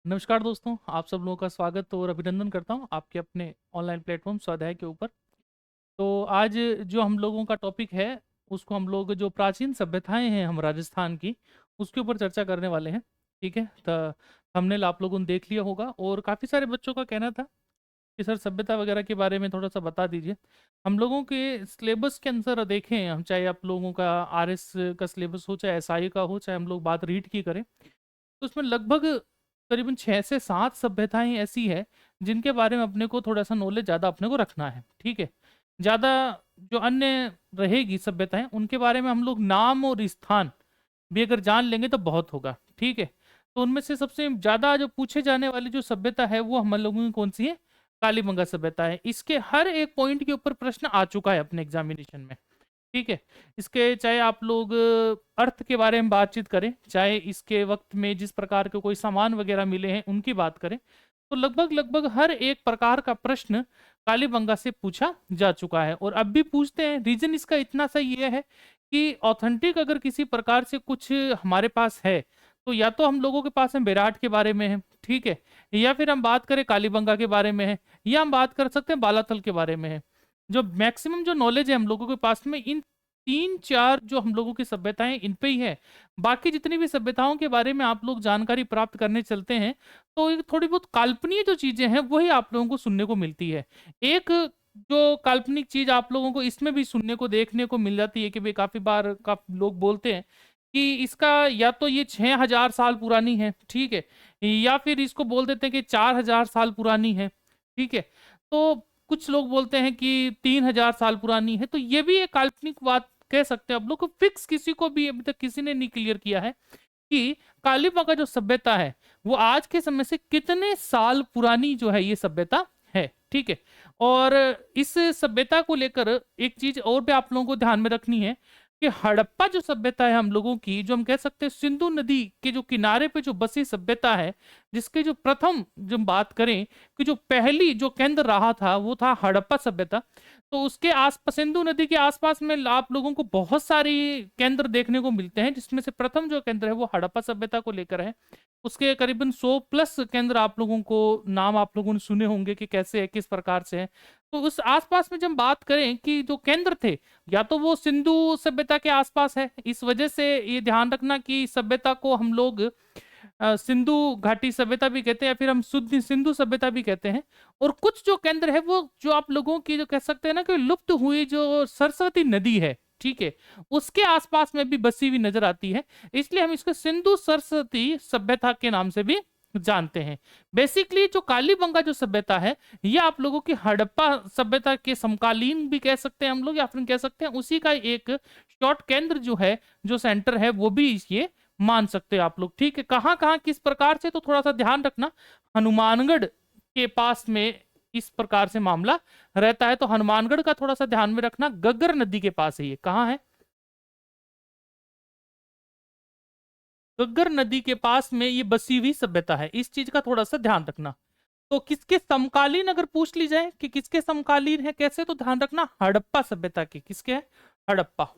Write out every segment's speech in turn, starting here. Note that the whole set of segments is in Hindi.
नमस्कार दोस्तों, आप सब लोगों का स्वागत और अभिनंदन करता हूं आपके अपने ऑनलाइन प्लेटफॉर्म स्वाध्याय के ऊपर। तो आज जो हम लोगों का टॉपिक है, उसको हम लोग जो प्राचीन सभ्यताएं हैं हम राजस्थान की, उसके ऊपर चर्चा करने वाले हैं। ठीक है, तो थंबनेल आप लोगों ने देख लिया होगा और काफ़ी सारे बच्चों का कहना था कि सर सभ्यता वगैरह के बारे में थोड़ा सा बता दीजिए। हम लोगों के सिलेबस के अंदर देखें हम, चाहे आप लोगों का आरएस का सिलेबस हो, चाहे एसआई का हो, चाहे हम लोग बात रीड की करें, तो उसमें लगभग करीबन 6 से 7 सभ्यताएं ऐसी है जिनके बारे में अपने को थोड़ा सा नॉलेज ज़्यादा अपने को रखना है। ठीक है, ज़्यादा जो अन्य रहेगी सभ्यताएं उनके बारे में हम लोग नाम और स्थान भी अगर जान लेंगे तो बहुत होगा। ठीक है, तो उनमें से सबसे ज़्यादा जो पूछे जाने वाली जो सभ्यता है वो हम लोगों की कौन सी है? कालीबंगा सभ्यता है। इसके हर एक पॉइंट के ऊपर प्रश्न आ चुका है अपने एग्जामिनेशन में। ठीक है, इसके चाहे आप लोग अर्थ के बारे में बातचीत करें, चाहे इसके वक्त में जिस प्रकार के कोई सामान वगैरह मिले हैं उनकी बात करें, तो लगभग लगभग हर एक प्रकार का प्रश्न कालीबंगा से पूछा जा चुका है और अब भी पूछते हैं। रीजन इसका इतना सा ये है कि ऑथेंटिक अगर किसी प्रकार से कुछ हमारे पास है, तो या तो हम लोगों के पास है विराट के बारे में है, ठीक है, या फिर हम बात करें कालीबंगा के बारे में है, या हम बात कर सकते हैं बालाथल के बारे में है। जो मैक्सिमम जो नॉलेज है हम लोगों के पास में इन 3-4 जो हम लोगों की सभ्यताएं इन पे ही है। बाकी जितनी भी सभ्यताओं के बारे में आप लोग जानकारी प्राप्त करने चलते हैं, तो ये थोड़ी बहुत काल्पनिक जो चीजें हैं वही आप लोगों को सुनने को मिलती है। एक जो काल्पनिक चीज आप लोगों को इसमें भी सुनने को देखने को मिल जाती है कि भाई काफी बार का लोग बोलते हैं कि इसका या तो ये 6,000 साल पुरानी है, ठीक है, या फिर इसको बोल देते हैं कि 4,000 साल पुरानी है। ठीक है, तो कुछ लोग बोलते हैं कि 3,000 साल पुरानी है। तो ये भी एक काल्पनिक बात कह सकते हैं। अब लोग को फिक्स किसी को भी अभी तक किसी ने नहीं क्लियर किया है कि कालीबंगा जो सभ्यता है वो आज के समय से कितने साल पुरानी जो है ये सभ्यता है। ठीक है, और इस सभ्यता को लेकर एक चीज और भी आप लोगों को ध्यान में रखनी है कि हड़प्पा जो सभ्यता है हम लोगों की, जो हम कह सकते हैं सिंधु नदी के जो किनारे पे जो बसी सभ्यता है, जिसके जो प्रथम जब हम बात करें कि जो पहली जो केंद्र रहा था वो था हड़प्पा सभ्यता। तो उसके आसपास सिंधु नदी के आसपास में आप लोगों को बहुत सारी केंद्र देखने को मिलते हैं, जिसमें से प्रथम जो केंद्र है वो हड़प्पा सभ्यता को लेकर है। उसके करीबन 100 प्लस केंद्र आप लोगों को नाम आप लोगों ने सुने होंगे कि कैसे है, किस प्रकार से है। तो उस आसपास में जब हम बात करें कि जो केंद्र थे, या तो वो सिंधु सभ्यता के आसपास है, इस वजह से ये ध्यान रखना कि सभ्यता को हम लोग सिंधु घाटी सभ्यता भी कहते हैं, या फिर हम शुद्ध सिंधु सभ्यता भी कहते हैं। और कुछ जो केंद्र है वो जो आप लोगों की जो कह सकते हैं ना कि लुप्त हुई जो सरस्वती नदी है, ठीक है, उसके आसपास में भी बसी हुई नजर आती है। इसलिए हम इसको सिंधु सरस्वती सभ्यता के नाम से भी जानते हैं। बेसिकली जो कालीबंगा जो सभ्यता है, ये आप लोगों की हड़प्पा सभ्यता के समकालीन भी कह सकते हैं हम लोग, या फिर कह सकते हैं उसी का एक शॉर्ट केंद्र जो है, जो सेंटर है, वो भी ये मान सकते हैं आप लोग। ठीक है, कहाँ कहाँ किस प्रकार से, तो थोड़ा सा ध्यान रखना। हनुमानगढ़ के पास में इस प्रकार से मामला रहता है, तो हनुमानगढ़ का थोड़ा सा ध्यान में रखना। गग्गर नदी के पास है, ये कहाँ है? गग्गर नदी के पास में ये बसी हुई सभ्यता है, इस चीज का थोड़ा सा ध्यान रखना। तो किसके समकालीन अगर पूछ ली जाए कि किसके समकालीन है कैसे, तो ध्यान रखना हड़प्पा सभ्यता के। किसके है? हड़प्पा।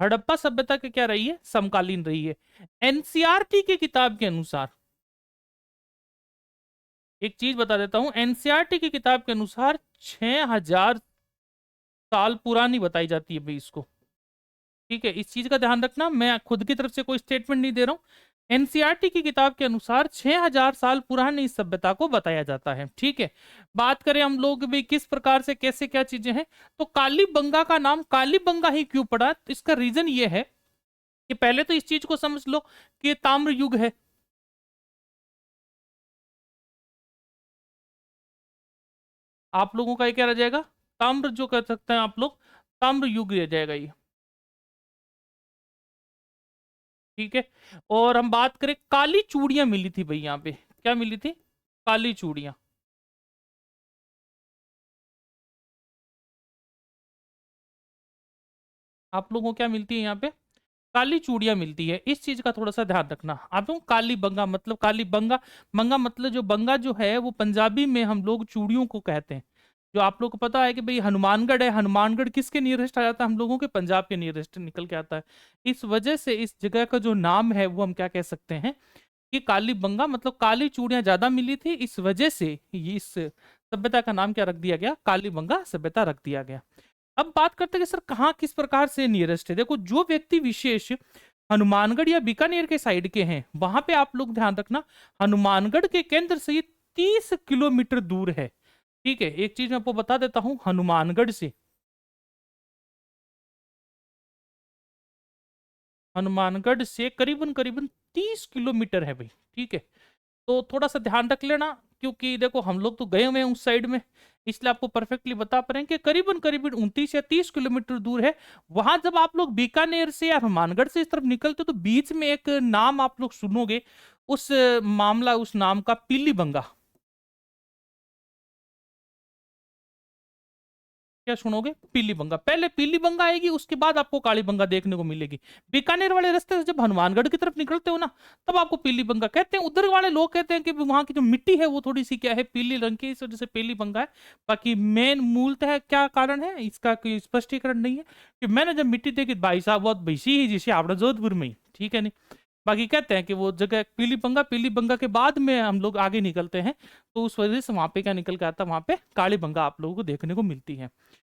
हड़प्पा सभ्यता के क्या रही है? समकालीन रही है। एनसीईआरटी की किताब के अनुसार, एक चीज बता देता हूं, एनसीईआरटी की किताब के अनुसार 6,000 साल पुरानी बताई जाती है भाई इसको। ठीक है, इस चीज का ध्यान रखना, मैं खुद की तरफ से कोई स्टेटमेंट नहीं दे रहा हूं। एनसीईआरटी की किताब के अनुसार 6,000 साल पुरानी इस सभ्यता को बताया जाता है। ठीक है, बात करें हम लोग भी किस प्रकार से कैसे क्या चीजें हैं, तो कालीबंगा का नाम कालीबंगा ही क्यों पड़ा? तो इसका रीजन ये है कि पहले तो इस चीज को समझ लो कि ये ताम्र युग है। आप लोगों का ये क्या रह जाएगा? ताम्र, जो कह सकते हैं आप लोग, ताम्र युग रह जाएगा ये। ठीक है, और हम बात करें, काली चूड़ियां मिली थी भाई यहाँ पे। क्या मिली थी? काली चूड़ियां। आप लोगों को क्या मिलती है यहाँ पे? काली चूड़ियां मिलती है, इस चीज का थोड़ा सा ध्यान रखना। आप लोग काली बंगा मतलब काली बंगा, बंगा मतलब जो बंगा जो है वो पंजाबी में हम लोग चूड़ियों को कहते हैं। जो आप लोग को पता है कि भाई हनुमानगढ़ है, हनुमानगढ़ किसके नियरेस्ट आ जाता है, हम लोगों के पंजाब के नियरेस्ट निकल के आता है। इस वजह से इस जगह का जो नाम है वो हम क्या कह सकते हैं कि काली बंगा, मतलब काली चूड़ियां ज्यादा मिली थी, इस वजह से ये इस सभ्यता का नाम क्या रख दिया गया, काली बंगा सभ्यता रख दिया गया। अब बात करते हैं कि सर कहाँ किस प्रकार से नियरेस्ट है। देखो जो व्यक्ति विशेष हनुमानगढ़ या बीकानेर के साइड के हैं वहां पे आप लोग ध्यान रखना, हनुमानगढ़ के केंद्र से ये 30 किलोमीटर दूर है। ठीक है, एक चीज मैं आपको बता देता हूं, हनुमानगढ़ से करीबन करीबन 30 किलोमीटर है भाई। ठीक है, तो थोड़ा सा ध्यान रख लेना, क्योंकि देखो हम लोग तो गए हुए हैं उस साइड में, इसलिए आपको परफेक्टली बता पा रहे हैं कि करीबन करीबन 29 या 30 किलोमीटर दूर है। वहां जब आप लोग बीकानेर से या हनुमानगढ़ से इस तरफ निकलते हो तो बीच में एक नाम आप लोग सुनोगे, उस मामला उस नाम का पीली बंगा। क्या सुनोगे, पीली बंगा, पहले पीली बंगा आएगी, उसके बाद आपको काली बंगा देखने को मिलेगी। बीकानेर वाले रास्ते से जब हनुमानगढ़ की तरफ निकलते हो ना, तब आपको पीली बंगा कहते हैं। उधर वाले लोग कहते हैं कि वहां की जो मिट्टी है वो थोड़ी सी क्या है, पीली रंग की, इस वजह से पीली बंगा है। बाकी मेन मूलतः क्या कारण है इसका कोई स्पष्टीकरण नहीं है, कि मैंने जब मिट्टी देखी भाई साहब बहुत वैसी ही जैसे आपने जोधपुर में ही, ठीक है नहीं। बाकी कहते हैं कि वो जगह पीली बंगा के बाद में हम लोग आगे निकलते हैं, तो उस वजह से वहां पे क्या निकल के आता है, वहां पे काली बंगा आप लोगों को देखने को मिलती है।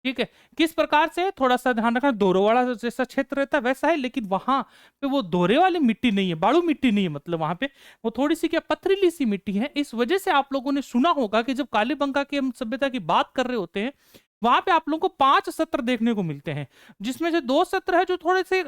ठीक है, किस प्रकार से थोड़ा सा ध्यान रखना, दोरो वाला जैसा क्षेत्र रहता है वैसा है, लेकिन वहां पे वो दोरे वाली मिट्टी नहीं है, बालू मिट्टी नहीं है, मतलब वहां पे वो थोड़ी सी क्या पथरीली सी मिट्टी है। इस वजह से आप लोगों ने सुना होगा कि जब कालीबंगा की हम सभ्यता की बात कर रहे होते हैं, वहां पे आप लोगों को 5 सत्र देखने को मिलते हैं, जिसमें से 2 सत्र है जो थोड़े से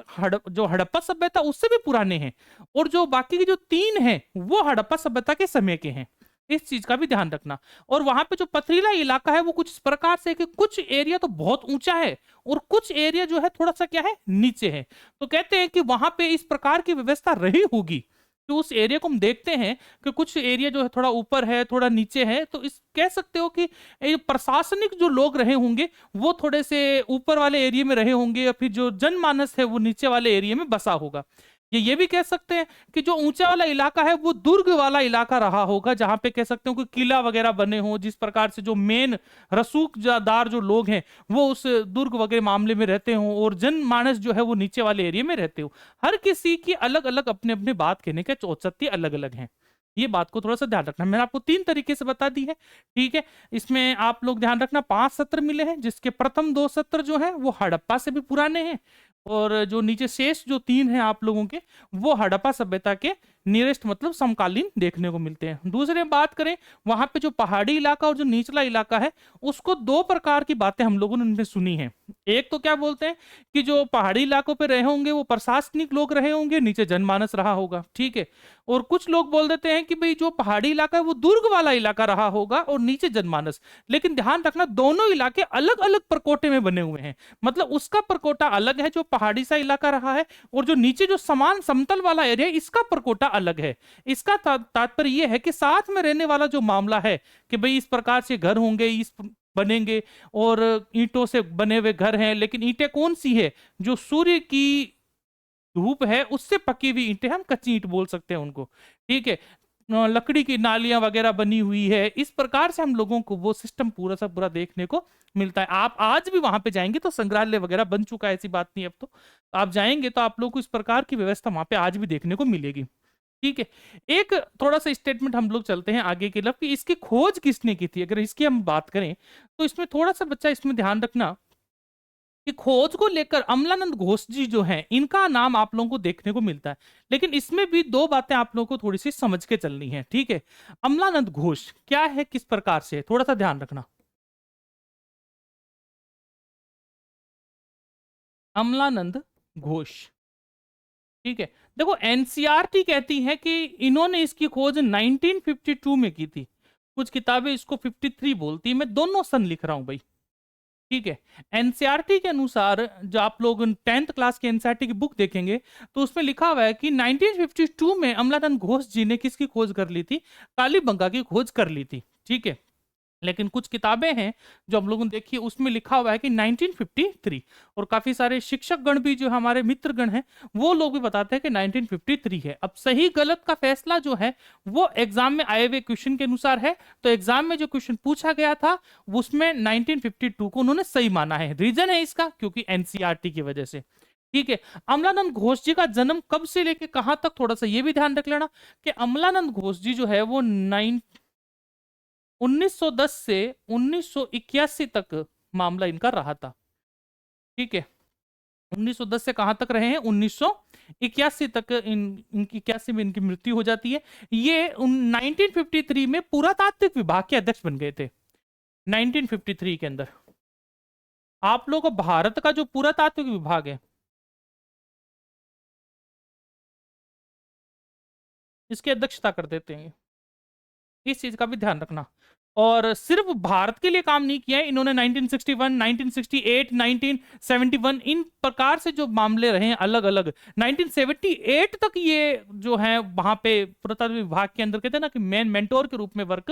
जो हड़प्पा सभ्यता उससे भी पुराने हैं, और जो बाकी के जो 3 हैं वो हड़प्पा सभ्यता के समय के हैं। इस चीज का भी ध्यान रखना। और वहां पे जो पथरीला इलाका है वो कुछ इस प्रकार से है कि कुछ एरिया तो बहुत ऊंचा है और कुछ एरिया जो है थोड़ा सा क्या है, नीचे है। तो कहते हैं कि वहां पे इस प्रकार की व्यवस्था रही होगी, तो उस एरिया को हम देखते हैं कि कुछ एरिया जो है थोड़ा ऊपर है थोड़ा नीचे है, तो इस कह सकते हो कि ये प्रशासनिक जो लोग रहे होंगे वो थोड़े से ऊपर वाले एरिया में रहे होंगे, या फिर जो जनमानस है वो नीचे वाले एरिया में बसा होगा। ये भी कह सकते हैं कि जो ऊंचा वाला इलाका है वो दुर्ग वाला इलाका रहा होगा, जहां पे कह सकते हो कि किला वगैरह बने हो, जिस प्रकार से जो मेन रसूखदार जो लोग हैं वो उस दुर्ग वगैरह मामले में रहते हो, और जनमानस जो है वो नीचे वाले एरिया में रहते हो। हर किसी की अलग अलग अपने अपने बात कहने के औचित्य अलग अलग हैं। ये बात को थोड़ा सा ध्यान रखना, मैंने आपको 3 तरीके से बता दी है। ठीक है, इसमें आप लोग ध्यान रखना 5 सत्र मिले हैं, जिसके प्रथम 2 सत्र जो है वो हड़प्पा से भी पुराने हैं, और जो नीचे शेष जो 3 हैं आप लोगों के, वो हड़प्पा सभ्यता के नियरेस्ट मतलब समकालीन देखने को मिलते हैं। दूसरे बात करें, वहां पे जो पहाड़ी इलाका और जो निचला इलाका है, उसको 2 प्रकार की बातें हम लोगों ने उनमें सुनी है। एक तो क्या बोलते हैं कि जो पहाड़ी इलाकों पे रहे होंगे वो प्रशासनिक लोग रहे होंगे, नीचे जनमानस रहा होगा। ठीक है, और कुछ लोग बोल देते हैं कि भाई जो पहाड़ी इलाका है वो दुर्ग वाला इलाका रहा होगा और नीचे जनमानस। लेकिन ध्यान रखना, दोनों इलाके अलग अलग प्रकोटे में बने हुए हैं, मतलब उसका प्रकोटा अलग है जो पहाड़ी सा इलाका रहा है, और जो नीचे जो समान समतल वाला एरिया है इसका प्रकोटा अलग है। इसका तात्पर्य यह है कि साथ में रहने वाला जो मामला है कि भाई इस प्रकार से घर होंगे, इस बनेंगे, और ईंटों से बने हुए घर हैं, लेकिन ईंटें कौन सी है, जो सूर्य की धूप है उससे पकी हुई ईंटें, हम कच्ची ईंट बोल सकते हैं उनको। ठीक है, लकड़ी की नालियां वगैरह बनी हुई है, इस प्रकार से हम लोगों को वो सिस्टम पूरा सा पूरा देखने को मिलता है। आप आज भी वहां पे जाएंगे तो संग्रहालय वगैरह बन चुका है, ऐसी बात नहीं। अब तो आप जाएंगे तो आप लोग को इस प्रकार की व्यवस्था वहां पे आज भी देखने को मिलेगी। ठीक है, एक थोड़ा सा स्टेटमेंट हम लोग चलते हैं आगे की तरफ कि इसकी खोज किसने की थी। अगर इसकी हम बात करें तो इसमें थोड़ा सा बच्चा इसमें ध्यान रखना कि खोज को लेकर अमलानंद घोष जी जो हैं इनका नाम आप लोगों को देखने को मिलता है, लेकिन इसमें भी 2 बातें आप लोगों को थोड़ी सी समझ के चलनी है। ठीक है, अमलानंद घोष क्या है, किस प्रकार से, थोड़ा सा ध्यान रखना। अमलानंद घोष, ठीक है, देखो एनसीईआरटी कहती है कि इन्होंने इसकी खोज 1952 में की थी, कुछ किताबें इसको 53 बोलती है, मैं दोनों सन लिख रहा हूं भाई। ठीक है, एनसीईआरटी के अनुसार जो आप लोग 10th क्लास के एनसीईआरटी की बुक देखेंगे तो उसमें लिखा हुआ है कि 1952 में अमलानंद घोष जी ने किसकी खोज कर ली थी, कालीबंगा की खोज कर ली थी। ठीक है, लेकिन कुछ किताबें हैं जो हम लोगों ने देखी, उसमें लिखा हुआ है कि 1953। और काफी सारे शिक्षक गण भी जो हमारे मित्र गण हैं वो लोग भी बताते हैं कि 1953 है। अब सही गलत का फैसला जो है वो एग्जाम में आए हुए क्वेश्चन के अनुसार है। तो एग्जाम में जो क्वेश्चन पूछा गया था उसमें 1952 को उन्होंने सही माना है। रीजन है इसका क्योंकि एनसीईआरटी की वजह से। ठीक है। अमलानंद घोष जी का जन्म कब से लेके कहां तक, थोड़ा सा ये भी ध्यान रख लेना कि अमलानंद घोष जी जो है वो 1910 से 1981 तक मामला इनका रहा था। ठीक है। 1910 से कहां तक रहे हैं, 1981 तक। इनकी 81 में इनकी मृत्यु हो जाती है। ये 1953 में पुरातात्विक विभाग के अध्यक्ष बन गए थे। 1953 के अंदर आप लोगों को भारत का जो पुरातात्विक विभाग है इसकी अध्यक्षता कर देते हैं। इस चीज का भी ध्यान रखना। और सिर्फ भारत के लिए काम नहीं किया है इन्होंने। 1961, 1968, 1971 इन प्रकार से जो मामले रहे हैं अलग अलग, 1978 तक ये जो है वहां पे पुरातत्व विभाग के अंदर कहते हैं ना कि मेन मेंटोर के रूप में वर्क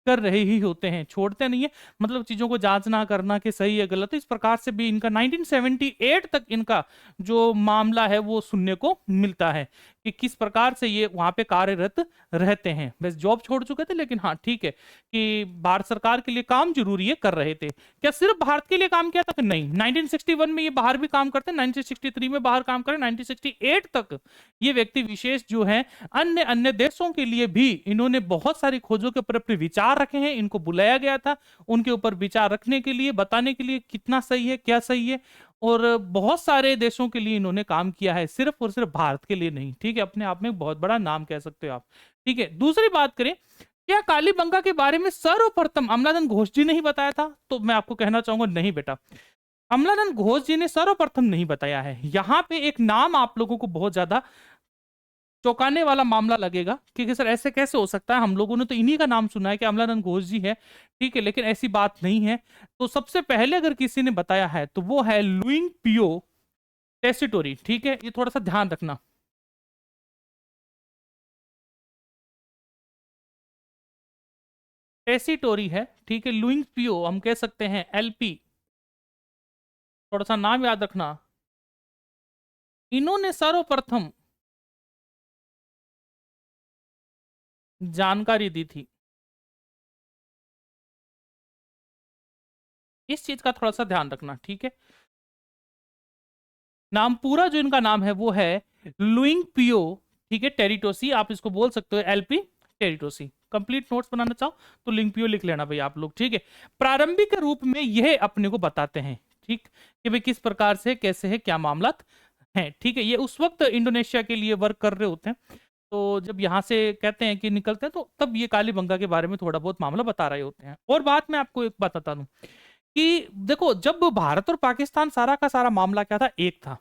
कर रहे ही होते हैं, छोड़ते नहीं है। मतलब चीजों को जांचना करना कि सही है गलत है, इस प्रकार से भी इनका 1978 तक इनका जो मामला है वो सुनने को मिलता है कि किस प्रकार से ये वहां पे कार्यरत रहते हैं। बस जॉब छोड़ चुके थे लेकिन हाँ ठीक है कि भारत सरकार के लिए काम जरूरी है कर रहे थे। क्या सिर्फ भारत के लिए काम किया था कि नहीं, 1961 में ये बाहर भी काम करते हैं, 1963 में बाहर काम करें, 1968 तक ये व्यक्ति विशेष जो है अन्य अन्य देशों के लिए भी इन्होंने बहुत सारी खोजों के ऊपर अपने विचार रखे हैं। इनको बुलाया गया था उनके ऊपर विचार रखने के लिए, बताने के लिए कितना सही है क्या सही है। और बहुत सारे देशों के लिए इन्होंने काम किया है, सिर्फ और सिर्फ भारत के लिए नहीं। ठीक है। अपने आप में बहुत बड़ा नाम कह सकते हो आप। ठीक है। दूसरी बात करें, क्या कालीबंगा के बारे में सर्वप्रथम अमलानंद घोष जी ने ही बताया था, तो मैं आपको कहना चाहूंगा नहीं बेटा, अमलानंद घोष जी ने सर्वप्रथम नहीं बताया है। यहां पे एक नाम आप लोगों को बहुत ज्यादा चौंकाने वाला मामला लगेगा कि सर ऐसे कैसे हो सकता है, हम लोगों ने तो इन्हीं का नाम सुना है कि अमलानंद घोष जी है। ठीक है। लेकिन ऐसी बात नहीं है। तो सबसे पहले अगर किसी ने बताया है तो वो है लुइंग पियो टेसिटोरी। ठीक है। ये थोड़ा सा ध्यान रखना। टेसिटोरी है। ठीक है। लुइंग पियो हम कह सकते हैं एलपी, थोड़ा सा नाम याद रखना। इन्होंने सर्वप्रथम जानकारी दी थी। इस चीज का थोड़ा सा ध्यान रखना। ठीक है। नाम पूरा जो इनका नाम है वो है लुइंग पियो। ठीक है। टेरिटोसी आप इसको बोल सकते हो, एलपी टेरिटोसी। कंप्लीट नोट्स बनाना चाहो तो लिंक पियो लिख लेना भाई आप लोग। ठीक है। प्रारंभिक रूप में यह अपने को बताते हैं ठीक कि भाई किस प्रकार से कैसे है क्या मामला है। ठीक है। ये उस वक्त इंडोनेशिया के लिए वर्क कर रहे होते हैं। तो जब यहाँ से कहते हैं कि निकलते हैं तो तब ये कालीबंगा के बारे में थोड़ा बहुत मामला बता रहे होते हैं। और बात मैं आपको एक बात बता दूं कि देखो जब भारत और पाकिस्तान सारा का सारा मामला क्या था, एक था,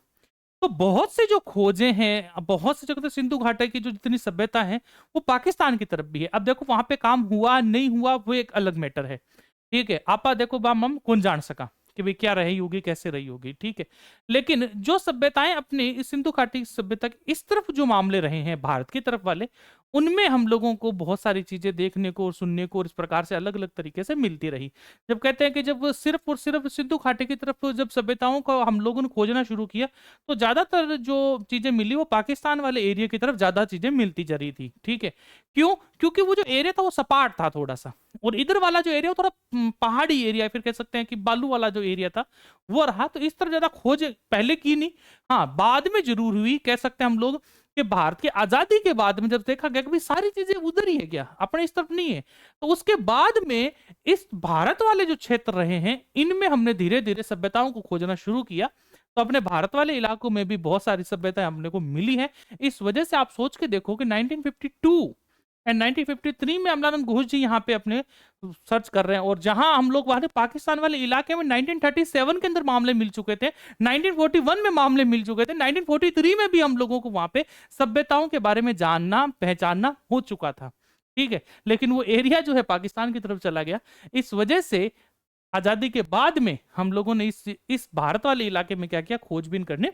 तो बहुत से जो खोजें हैं, बहुत से जगह सिंधु घाटी की जो जितनी सभ्यता है वो पाकिस्तान की तरफ भी है। अब देखो वहां पे काम हुआ नहीं हुआ वो एक अलग मैटर है। ठीक है। आपा देखो बाम हम कौन जान सका कि भाई क्या रही होगी कैसे रही होगी। ठीक है। लेकिन जो सभ्यताएं अपने इस सिंधु घाटी सभ्यता के इस तरफ जो मामले रहे हैं भारत की तरफ वाले, उनमें हम लोगों को बहुत सारी चीजें देखने को और सुनने को और इस प्रकार से अलग अलग तरीके से मिलती रही। जब कहते हैं कि जब सिर्फ और सिर्फ सिंधु घाटी की तरफ जब सभ्यताओं को हम लोगों ने खोजना शुरू किया तो ज्यादातर जो चीजें मिली वो पाकिस्तान वाले एरिया की तरफ ज्यादा चीजें मिलती जा रही थी। ठीक है। क्यों? क्योंकि वो जो एरिया था वो सपाट था थोड़ा सा, और इधर वाला जो एरिया थोड़ा पहाड़ी एरिया, फिर कह सकते हैं कि बालू वाला जो एरिया था वो रहा। तो इस तरह ज्यादा खोज पहले की नहीं, हाँ बाद में जरूर हुई। कह सकते हैं हम लोग कि भारत की आजादी के बाद में जब देखा गया कि भाई सारी चीजें उधर ही है, क्या अपने इस तरफ नहीं है, तो उसके बाद में इस भारत वाले जो क्षेत्र रहे हैं इनमें हमने धीरे धीरे सभ्यताओं को खोजना शुरू किया। तो अपने भारत वाले इलाकों में भी बहुत सारी सभ्यताएं हमने को मिली है। इस वजह से आप सोच के देखो कि 1952 एंड 1953 में अमलानंद घोष जी यहाँ पे अपने सर्च कर रहे हैं, और जहां हम लोग वहां पाकिस्तान वाले इलाके में 1937 के अंदर मामले मिल चुके थे, 1941 में मामले मिल चुके थे, 1943 में भी हम लोगों को वहां पे सभ्यताओं के बारे में जानना पहचानना हो चुका था। ठीक है। लेकिन वो एरिया जो है पाकिस्तान की तरफ चला गया। इस वजह से आजादी के बाद में हम लोगों ने इस भारत वाले इलाके में क्या किया, खोजबीन करने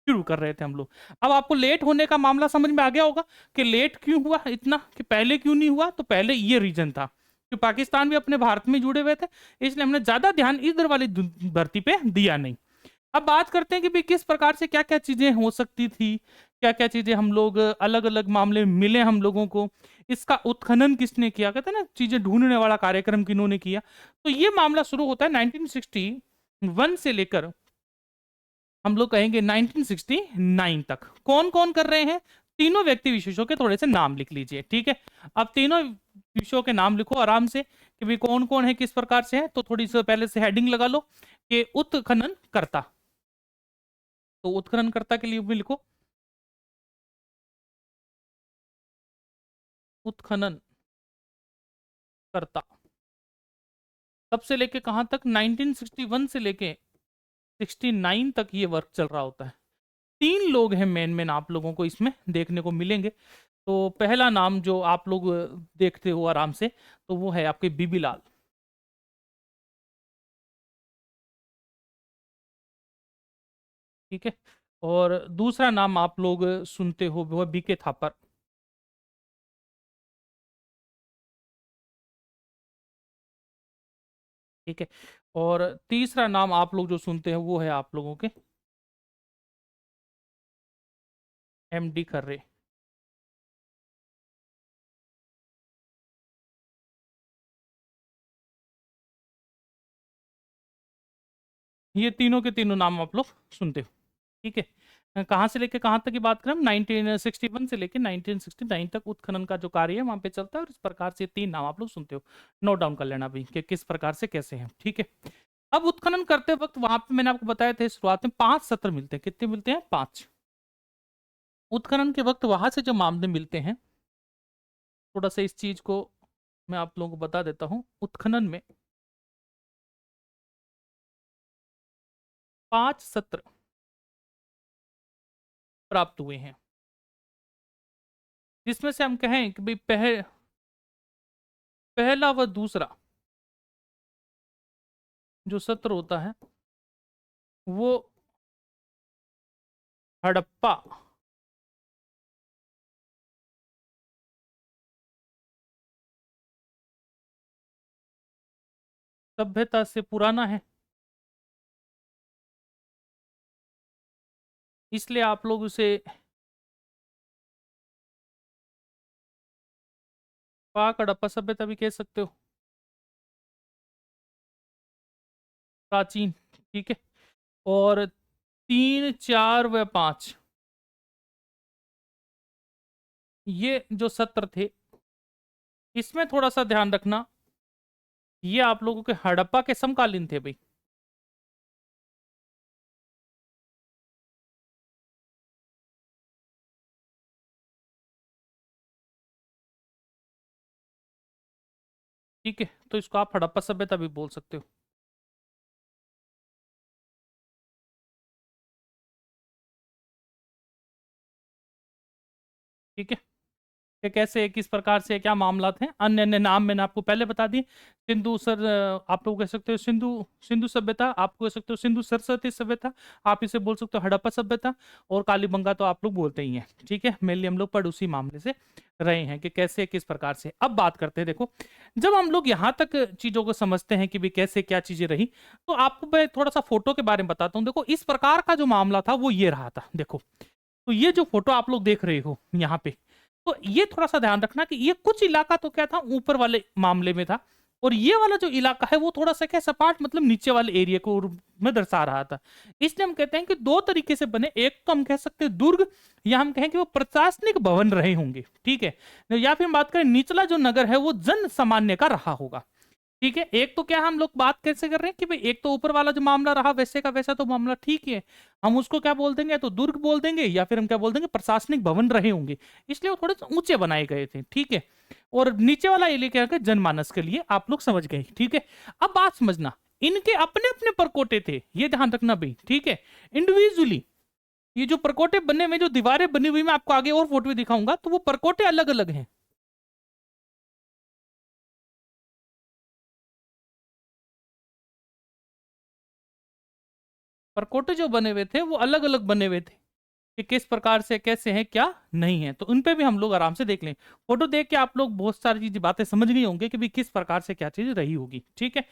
शुरू कर रहे थे हम लोग। अब आपको लेट होने का मामला समझ में आ गया होगा कि लेट क्यों हुआ इतना, कि पहले क्यों नहीं हुआ। तो पहले ये रीजन था कि पाकिस्तान भी अपने भारत में जुड़े हुए थे, इसलिए हमने ज्यादा ध्यान इधर वाली भर्ती पे दिया नहीं। अब बात करते हैं कि भाई किस प्रकार से क्या क्या चीजें हो सकती थी, क्या क्या चीजें हम लोग अलग अलग मामले मिले हम लोगों को, इसका उत्खनन किसने किया, कहते हैं ना चीजें ढूंढने वाला कार्यक्रम किन्होंने किया। तो ये मामला शुरू होता है 1961 से लेकर हम लोग कहेंगे 1969 तक। कौन कौन कर रहे हैं? तीनों व्यक्ति विशेषों के थोड़े से नाम लिख लीजिए, ठीक है। अब तीनों विषयों के नाम लिखो आराम से कि भाई कौन कौन है, किस प्रकार से है। तो थोड़ी सी पहले से हेडिंग लगा लो कि उत्खनन करता। तो उत्खनन करता के लिए भी लिखो उत्खनन करता। कब से लेके कहां तक? 1961 से लेके 69 तक ये वर्क चल रहा होता है। तीन लोग हैं मेन मेन, आप लोगों को इसमें देखने को मिलेंगे। तो पहला नाम जो आप लोग देखते हो आराम से, तो वो है आपके बीबी लाल, ठीक है। और दूसरा नाम आप लोग सुनते हो वो बीके थापर, ठीक है। और तीसरा नाम आप लोग जो सुनते हैं वो है आप लोगों के एमडी खर्रे। ये तीनों के तीनों नाम आप लोग सुनते हो, ठीक है। कहाँ से लेके कहाँ तक की बात करें? 1961 से लेके 1969 तक उत्खनन का जो कार्य है वहां पे चलता है, और इस प्रकार से तीन नाम आप लोग सुनते हो। नोट डाउन कर लेना भी कि किस प्रकार से कैसे हैं, ठीक है। अब उत्खनन करते वक्त वहां पे मैंने आपको बताया था शुरुआत में 5 सत्र मिलते हैं। कितने मिलते हैं? 5। उत्खनन के वक्त वहां से जो मामले मिलते हैं, थोड़ा सा इस चीज को मैं आप लोगों को बता देता हूँ। उत्खनन में 5 सत्र प्राप्त हुए हैं, जिसमें से हम कहें कि भाई पहला व दूसरा जो सत्र होता है वो हड़प्पा सभ्यता से पुराना है। इसलिए आप लोग उसे पाक हड़प्पा सभ्यता भी कह सकते हो, प्राचीन, ठीक है। और 3, 4 व 5 ये जो सत्र थे, इसमें थोड़ा सा ध्यान रखना, ये आप लोगों के हड़प्पा के समकालीन थे भाई। ठीक है, तो इसको आप हड़प्पा सभ्यता भी बोल सकते हो, ठीक है। कि कैसे किस प्रकार से क्या मामला थे, अन्य अन्य नाम मैंने आपको पहले बता दिए। सिंधु सर, आप लोग कह सकते हो सिंधु सिंधु सभ्यता, आप कह सकते हो सिंधु सरस्वती सभ्यता, आप इसे बोल सकते हो हड़प्पा सभ्यता, और कालीबंगा तो आप लोग बोलते ही हैं, ठीक है। मेनली हम लोग पर उसी मामले से रहे हैं कि कैसे किस प्रकार से। अब बात करते हैं, देखो जब हम लोग यहाँ तक चीजों को समझते हैं कि भाई कैसे क्या चीजें रही, तो आपको मैं थोड़ा सा फोटो के बारे में बताता हूँ। देखो इस प्रकार का जो मामला था वो ये रहा था, देखो। तो ये जो फोटो आप लोग देख रहे हो यहाँ पे, तो ये थोड़ा सा ध्यान रखना कि ये कुछ इलाका तो क्या था ऊपर वाले मामले में था, और ये वाला जो इलाका है वो थोड़ा सा क्या सपाट मतलब नीचे वाले एरिया को में दर्शा रहा था। इसलिए हम कहते हैं कि दो तरीके से बने, एक तो हम कह सकते हैं दुर्ग, या हम कहें कि वो प्रशासनिक भवन रहे होंगे, ठीक है। या फिर हम बात करें निचला जो नगर है वो जन सामान्य का रहा होगा, ठीक है। एक तो क्या हम लोग बात कैसे कर रहे हैं कि भाई एक तो ऊपर वाला जो मामला रहा वैसे का वैसा तो मामला ठीक है, हम उसको क्या बोल देंगे, या तो दुर्ग बोल देंगे या फिर हम क्या बोल देंगे, प्रशासनिक भवन रहे होंगे, इसलिए वो थोड़े से ऊंचे बनाए गए थे, ठीक है। और नीचे वाला एरिया क्या जनमानस के लिए, आप लोग समझ गए, ठीक है। अब बात समझना, इनके अपने अपने परकोटे थे, ये ध्यान रखना भाई, ठीक है। इंडिविजुअली ये जो परकोटे बने हुए, जो दीवारें बनी हुई, मैं आपको आगे और फोटो भी दिखाऊंगा, तो वो परकोटे अलग अलग हैं। परकोटे जो बने हुए थे वो अलग अलग बने हुए थे, कि किस प्रकार से कैसे है क्या नहीं है, तो उन पे भी हम लोग आराम से देख लें। फोटो देख के आप लोग बहुत सारी चीज बातें समझ गए होंगे कि भाई किस प्रकार से क्या चीज रही होगी। ठीक है,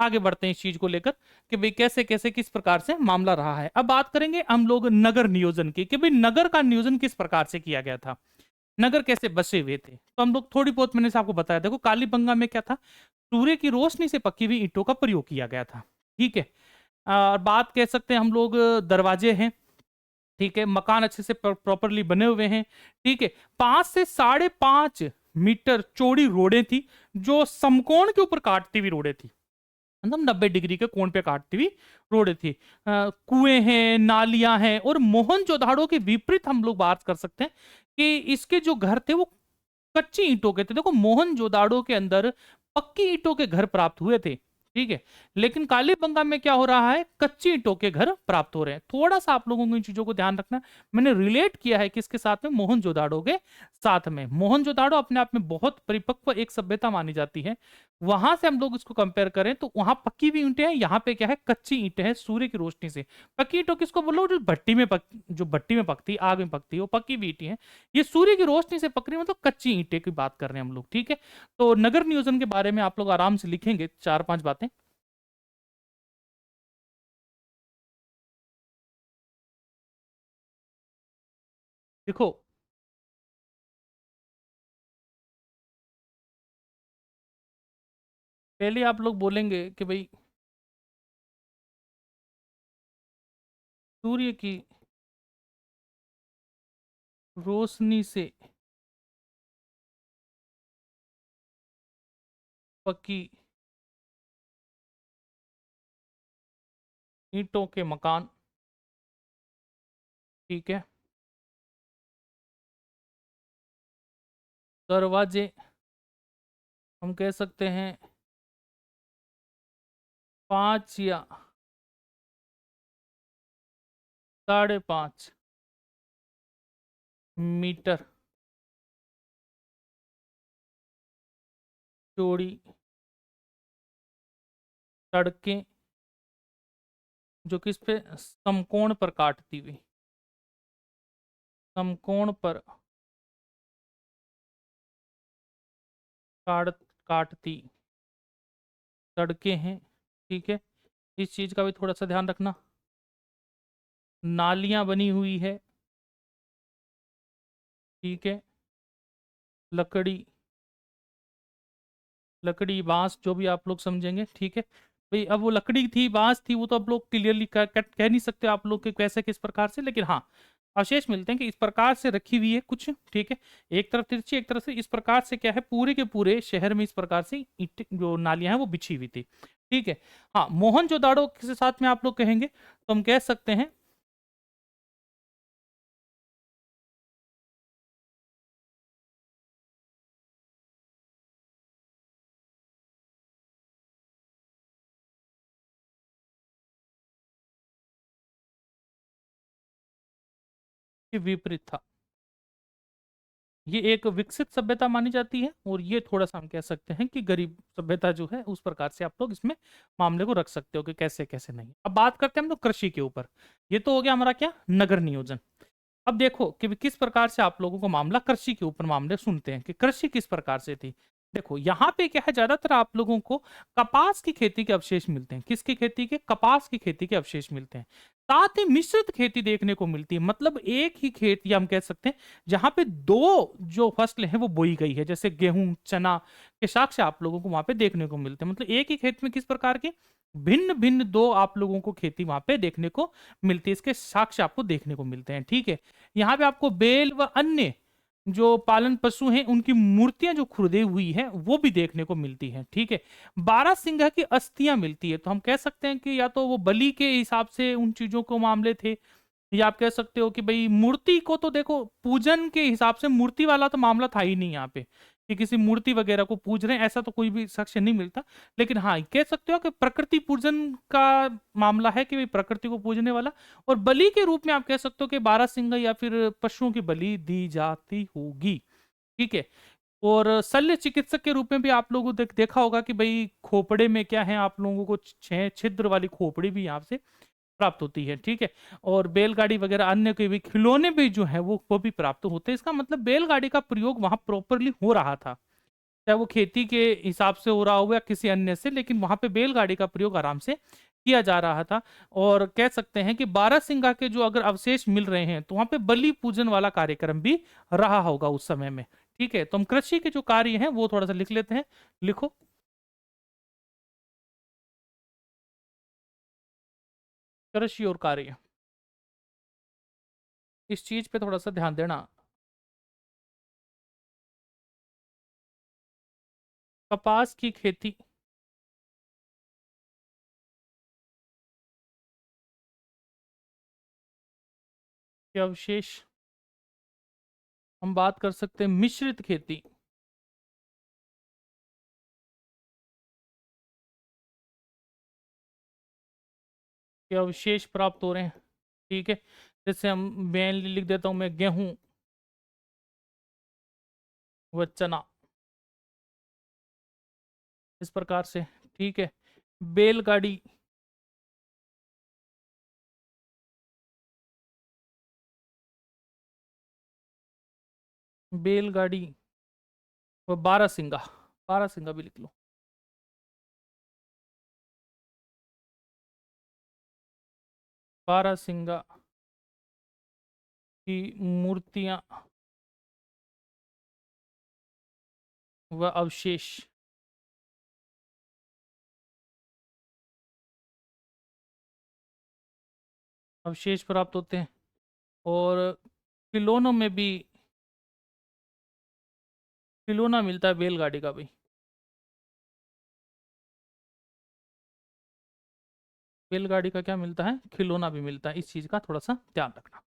आगे बढ़ते हैं इस चीज को लेकर कि भाई कैसे कैसे किस प्रकार से मामला रहा है। अब बात करेंगे हम लोग नगर नियोजन की कि भाई नगर का नियोजन किस प्रकार से किया गया था, नगर कैसे बसे हुए थे। तो हम लोग थोड़ी बहुत मैंने से आपको बताया, देखो कालीबंगा में क्या था, सूर्य की रोशनी से पकी हुई ईंटों का प्रयोग किया गया था। ठीक है, और बात कह सकते हैं हम लोग दरवाजे हैं, ठीक है, मकान अच्छे से प्रॉपरली बने हुए हैं। ठीक है, 5 से 5.5 मीटर चौड़ी रोडें थी जो समकोण के ऊपर काटती हुई रोडें थी, मतलब 90 डिग्री के कोण पे काटती हुई रोडें थी। कुएं हैं, नालियां हैं, और मोहनजोदाड़ो के विपरीत हम लोग बात कर सकते हैं कि इसके जो घर थे वो कच्ची ईंटों के थे। देखो मोहनजोदाड़ो के अंदर पक्की ईंटों के घर प्राप्त हुए थे, ठीक है, लेकिन कालीबंगा में क्या हो रहा है, कच्ची ईंटों के घर प्राप्त हो रहे हैं। थोड़ा सा आप लोगों को इन चीजों को ध्यान रखना है। मैंने रिलेट किया है किसके साथ में, मोहनजोदाड़ो के साथ में। मोहनजोदाड़ो अपने आप में बहुत परिपक्व एक सभ्यता मानी जाती है। वहां से हम लोग इसको कंपेयर करें तो वहां पक्की हुई ईंटें हैं, यहाँ पे क्या है, कच्ची ईंटें हैं सूर्य की रोशनी से। पक्की ईंटों किसको बोलो, जो भट्टी में पकती, आग में पकती है, वो पक्की हुई ईंटें हैं। ये सूर्य की रोशनी से पक रही है, मतलब कच्ची ईंटें की बात कर रहे हैं हम लोग। ठीक है, तो नगर नियोजन के बारे में आप लोग आराम से लिखेंगे 4-5 बातें। देखो पहले आप लोग बोलेंगे कि भाई सूर्य की रोशनी से पकी ईंटों के मकान, ठीक है, दरवाजे हम कह सकते हैं 5 या 5.5 मीटर चौड़ी सड़कें जो किस पे, समकोण पर काटती हुई, समकोण पर काट काटती सड़कें हैं। ठीक है, इस चीज का भी थोड़ा सा ध्यान रखना। नालियां बनी हुई है, ठीक है, लकड़ी, लकड़ी बांस जो भी आप लोग समझेंगे। ठीक है भाई, अब वो लकड़ी थी बांस थी वो तो आप लोग क्लियरली कह नहीं सकते आप लोग के कैसे किस प्रकार से, लेकिन हाँ अवशेष मिलते हैं कि इस प्रकार से रखी हुई है कुछ। ठीक है, एक तरफ तिरछी एक तरफ से, इस प्रकार से क्या है, पूरे के पूरे शहर में इस प्रकार से ईंट जो नालियां हैं वो बिछी हुई थी। ठीक है, हाँ मोहनजोदाड़ो के साथ में आप लोग कहेंगे तो हम कह सकते हैं कि विपरीत था। ये एक विकसित सभ्यता मानी जाती है, और ये थोड़ा सा हम कह सकते हैं कि गरीब सभ्यता जो है, उस प्रकार से आप लोग इसमें मामले को रख सकते हो कि कैसे कैसे नहीं। अब बात करते हैं हम लोग कृषि के ऊपर। ये तो हो गया हमारा क्या, नगर नियोजन। अब देखो कि किस प्रकार से आप लोगों को मामला कृषि के ऊपर मामले सुनते हैं कि कृषि किस प्रकार से थी। देखो यहाँ पे क्या है, ज्यादातर आप लोगों को कपास की खेती के अवशेष मिलते हैं। किसकी खेती के, कपास की खेती के अवशेष मिलते हैं। साथ ही मिश्रित खेती देखने को मिलती है, मतलब एक ही खेत, या हम कह सकते हैं जहां पे दो जो फसल है वो बोई गई है, जैसे गेहूं चना के साक्ष्य आप लोगों को वहां पे देखने को मिलते हैं। मतलब एक ही खेत में किस प्रकार के भिन्न भिन्न दो आप लोगों को खेती वहां पे देखने को मिलती है, इसके साक्ष्य आपको देखने को मिलते हैं। ठीक है, यहाँ पे आपको बैल व अन्य जो पालन पशु हैं उनकी मूर्तियां जो खुदी हुई है वो भी देखने को मिलती है। ठीक है, 12 सिंह की अस्थियां मिलती है, तो हम कह सकते हैं कि या तो वो बलि के हिसाब से उन चीजों को मामले थे, या आप कह सकते हो कि भाई मूर्ति को तो देखो पूजन के हिसाब से मूर्ति वाला तो मामला था ही नहीं यहाँ पे कि किसी मूर्ति वगैरह को पूज रहे हैं, ऐसा तो कोई भी साक्ष्य नहीं मिलता। लेकिन हाँ कह सकते हो कि प्रकृति पूजन का मामला है कि भाई प्रकृति को पूजने वाला, और बलि के रूप में आप कह सकते हो कि 12 सिंह या फिर पशुओं की बलि दी जाती होगी। ठीक है, और शल्य चिकित्सक के रूप में भी आप लोगों ने देखा होगा कि भाई खोपड़े में क्या है, आप लोगों को 6 छिद्र वाली खोपड़ी भी यहाँ से प्राप्त होती है, ठीक है। और बैलगाड़ी वगैरह अन्य के भी खिलौने भी जो है वो भी प्राप्त होते हैं। इसका मतलब बैलगाड़ी का प्रयोग वहां प्रॉपरली हो रहा था, चाहे वो खेती के हिसाब से हो रहा हो या किसी अन्य से, लेकिन वहां पे बैलगाड़ी का प्रयोग आराम से किया जा रहा था। और कह सकते हैं कि बारहसिंगा के जो अगर अवशेष मिल रहे हैं तो वहां पे बलि पूजन वाला कार्यक्रम भी रहा होगा उस समय में, ठीक है। तो हम कृषि के जो कार्य हैं वो थोड़ा सा लिख लेते हैं। लिखो, कृषि और कार्य, इस चीज पे थोड़ा सा ध्यान देना। कपास की खेती के अवशेष, हम बात कर सकते हैं मिश्रित खेती के अवशेष प्राप्त हो रहे हैं, ठीक है। जैसे हम मेनली लिख देता हूं मैं, गेहूं व चना, इस प्रकार से, ठीक है। बैलगाड़ी, बैलगाड़ी व बारहसिंगा, बारहसिंगा भी लिख लो। बारहसिंगा की मूर्तियां व अवशेष, अवशेष प्राप्त होते हैं। और खिलौनों में भी खिलौना मिलता है बैलगाड़ी का भी, बैलगाड़ी का क्या मिलता है, खिलौना भी मिलता है। इस चीज का थोड़ा सा ध्यान रखना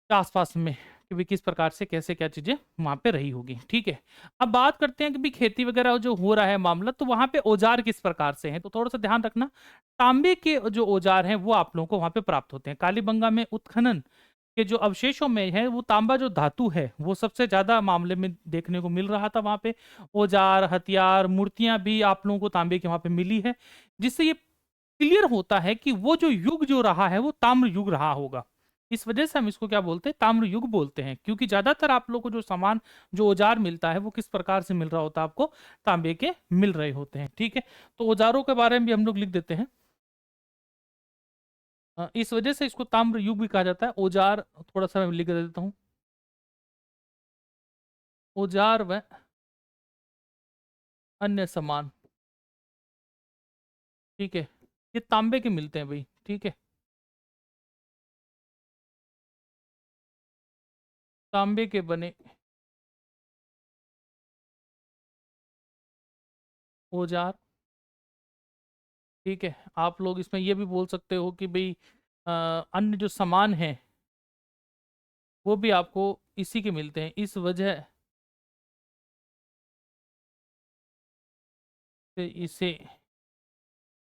आसपास में कि भी किस प्रकार से कैसे क्या चीजें वहां पे रही होगी, ठीक है। अब बात करते हैं कि भी खेती वगैरह जो हो रहा है मामला, तो वहां पे औजार किस प्रकार से हैं, तो थोड़ा सा ध्यान रखना। तांबे के जो औजार हैं वो आप लोगों को वहां पे प्राप्त होते हैं। कालीबंगा में उत्खनन के जो अवशेषों में है वो तांबा जो धातु है वो सबसे ज्यादा मामले में देखने को मिल रहा था वहां पे। औजार, हथियार, मूर्तियां भी आप लोगों को तांबे के वहां पे मिली है, जिससे ये क्लियर होता है कि वो जो युग जो रहा है वो ताम्र युग रहा होगा। इस वजह से हम इसको क्या बोलते हैं, ताम्र युग बोलते हैं, क्योंकि ज्यादातर आप लोग को जो सामान, जो औजार मिलता है वो किस प्रकार से मिल रहा होता है आपको, तांबे के मिल रहे होते हैं, ठीक है। तो औजारों के बारे में भी हम लोग लिख देते हैं। इस वजह से इसको ताम्र युग भी कहा जाता है। औजार थोड़ा सा मैं लिख देता हूँ, औजार व अन्य सामान, ठीक है। ये तांबे के मिलते हैं भाई, ठीक है। तांबे के बने औजार, ठीक है। आप लोग इसमें ये भी बोल सकते हो कि भाई अन्य जो सामान है वो भी आपको इसी के मिलते हैं। इस वजह से इसे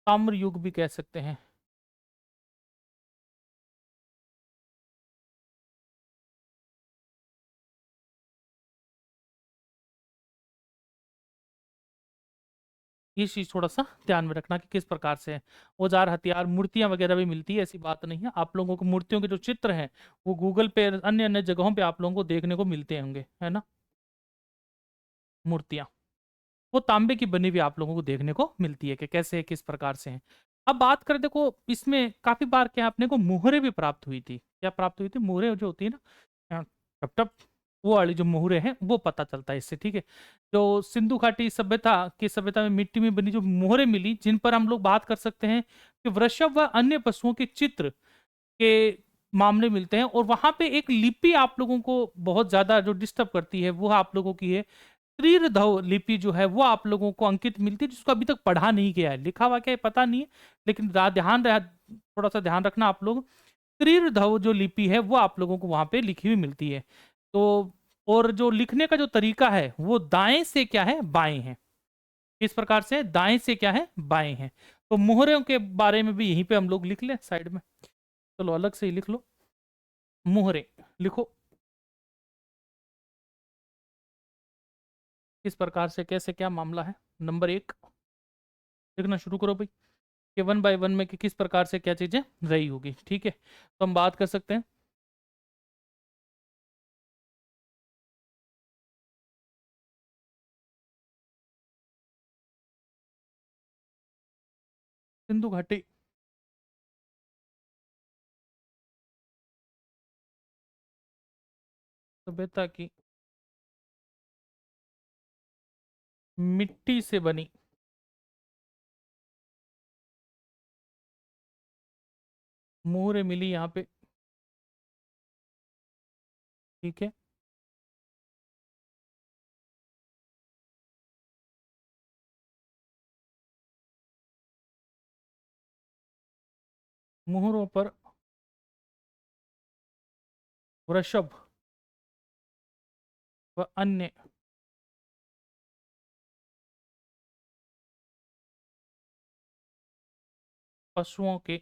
ताम्र युग भी कह सकते हैं। ये चीज थोड़ा सा ध्यान में रखना कि किस प्रकार से है। औजार, हथियार, मूर्तियां वगैरह भी मिलती है, ऐसी बात नहीं है। आप लोगों को मूर्तियों के जो चित्र हैं वो गूगल पे, अन्य अन्य जगहों पे आप लोगों को देखने को मिलते होंगे, है ना। मूर्तियां वो तांबे की बनी हुई आप लोगों को देखने को मिलती है कि कैसे किस प्रकार से है। अब बात करें, देखो इसमें काफी बार क्या अपने को मोहरे भी प्राप्त हुई थी। क्या प्राप्त हुई थी, मोहरे जो होती है ना, टप टप, वो वाली जो मोहरे हैं वो पता चलता है इससे, ठीक है। जो सिंधु घाटी सभ्यता की सभ्यता में मिट्टी में बनी जो मोहरे मिली, जिन पर हम लोग बात कर सकते हैं कि वृषभ व अन्य पशुओं के चित्र के मामले मिलते हैं। और वहां पे एक लिपि आप लोगों को बहुत ज्यादा जो डिस्टर्ब करती है वो आप लोगों की है त्रिरधव लिपि, जो है वो आप लोगों को अंकित मिलती है, जिसको अभी तक पढ़ा नहीं गया है। लिखा हुआ क्या है पता नहीं है, लेकिन ध्यान रहा, थोड़ा सा ध्यान रखना आप लोग। त्रिरधव जो लिपि है वो आप लोगों को वहां पे लिखी हुई मिलती है। तो और जो लिखने का जो तरीका है वो दाएं से क्या है, बाएं है। किस प्रकार से, दाएं से क्या है, बाएं है। तो मोहरों के बारे में भी यहीं पे हम लोग लिख लें साइड में, चलो अलग से ही लिख लो। मोहरे लिखो, किस प्रकार से कैसे क्या मामला है। नंबर 1 लिखना शुरू करो भाई। कि 1 बाय 1 में कि किस प्रकार से क्या चीजें रही होगी। ठीक है, तो हम बात कर सकते हैं। सिंधु घाटी सभ्यता की मिट्टी से बनी मोहरें मिली यहाँ पे। ठीक है, मोहरों पर वृषभ व अन्य पशुओं के